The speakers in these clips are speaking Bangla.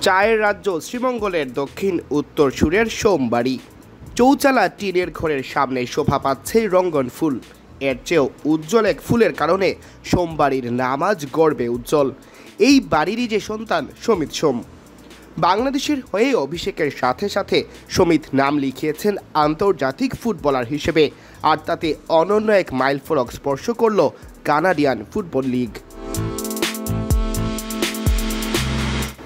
চায়ের রাজ্য শ্রীমঙ্গলের দক্ষিণ উত্তরসূরের সোমবাড়ি চৌচালা টিনের ঘরের সামনে শোভা পাচ্ছে রঙ্গন ফুল। এর চেয়েও উজ্জ্বল এক ফুলের কারণে সোমবাড়ির নাম আজ গর্বে উজ্জ্বল। এই বাড়িরই যে সন্তান সমিত সোম। বাংলাদেশের হয়ে অভিষেকের সাথে সাথে সমিত নাম লিখিয়েছেন আন্তর্জাতিক ফুটবলার হিসেবে, আর তাতে অনন্য এক মাইলফলক স্পর্শ করল কানাডিয়ান ফুটবল লিগ।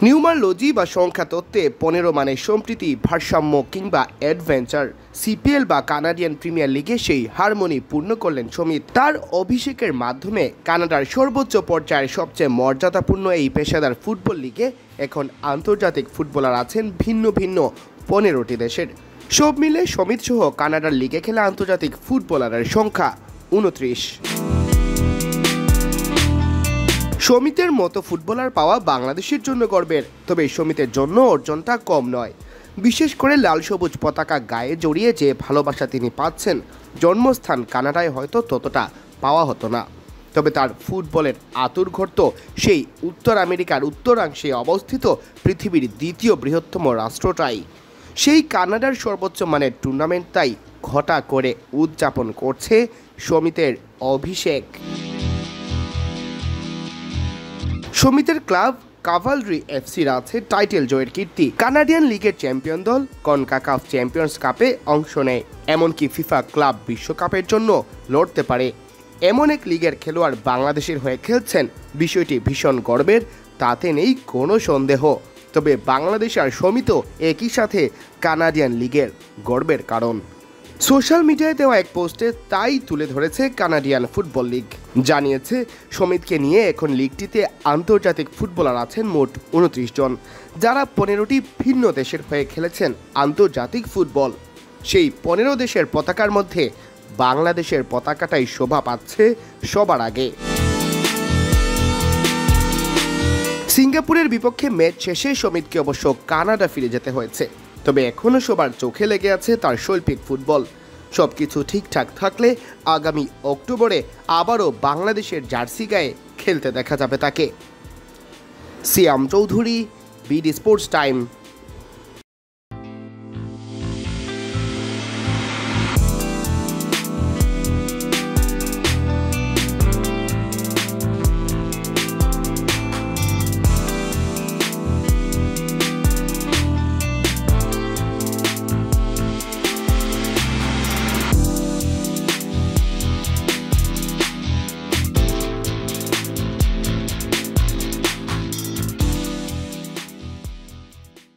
নিউমারোলজি বা সংখ্যা তত্ত্বে 15 মানে সম্প্রীতি, ভারসাম্য কিংবা অ্যাডভেঞ্চার। সিপিএল বা কানাডিয়ান প্রিমিয়ার লিগে সেই হারমোনি পূর্ণ করলেন সমিত। তার অভিষেকের মাধ্যমে কানাডার সর্বোচ্চ পর্যায়ের সবচেয়ে মর্যাদাপূর্ণ এই পেশাদার ফুটবল লিগে এখন আন্তর্জাতিক ফুটবলার আছেন ভিন্ন ভিন্ন 15টি দেশের। সব মিলে সমিত সহ কানাডার লিগে খেলা আন্তর্জাতিক ফুটবলারের সংখ্যা 29। সমিতের মতো ফুটবলার পাওয়া বাংলাদেশের জন্য গর্বের, তবে সমিতের জন্য অর্জনটা কম নয়। বিশেষ করে লাল সবুজ পতাকা গায়ে জড়িয়ে যে ভালোবাসা তিনি পাচ্ছেন, জন্মস্থান কানাডায় হয়তো ততটা পাওয়া হতো না। তবে তার ফুটবলের আঁতুড়ঘর তো সেই উত্তর আমেরিকার উত্তরাংশে অবস্থিত পৃথিবীর দ্বিতীয় বৃহত্তম রাষ্ট্রটাই। সেই কানাডার সর্বোচ্চ মানের টুর্নামেন্ট তাই ঘটা করে উদযাপন করছে সমিতের অভিষেক। সমিতের ক্লাব কাভালরি এফসির আছে টাইটেল জয়ের কীর্তি। কানাডিয়ান লিগের চ্যাম্পিয়ন দল কনকাকাফ চ্যাম্পিয়ন্স কাপে অংশ নেয়, এমনকি ফিফা ক্লাব বিশ্বকাপের জন্য লড়তে পারে। এমন এক লিগের খেলোয়াড় বাংলাদেশের হয়ে খেলছেন, বিষয়টি ভীষণ গর্বের, তাতে নেই কোনো সন্দেহ। তবে বাংলাদেশ আর সমিতও একই সাথে কানাডিয়ান লিগের গর্বের কারণ। সোশ্যাল মিডিয়ায় দেওয়া এক পোস্টে তাই তুলে ধরেছে কানাডিয়ান ফুটবল লিগ। জানিয়েছে সমিতকে নিয়ে এখন লিগটিতে আন্তর্জাতিক ফুটবলার আছেন মোট 29 জন, যারা 15টি ভিন্ন দেশের হয়ে খেলেছেন আন্তর্জাতিক ফুটবল। সেই 15 দেশের পতাকার মধ্যে বাংলাদেশের পতাকাটাই শোভা পাচ্ছে সবার আগে। সিঙ্গাপুরের বিপক্ষে ম্যাচ শেষে সমিতকে অবশ্য কানাডা ফিরে যেতে হয়েছে, তবে এখনও সবার চোখে লেগে আছে তার শৈল্পিক ফুটবল। সবকিছু ঠিকঠাক থাকলে আগামী অক্টোবরে আবারও বাংলাদেশের জার্সি গায়ে খেলতে দেখা যাবে তাকে। সিয়াম চৌধুরী, বিডি স্পোর্টস টাইম।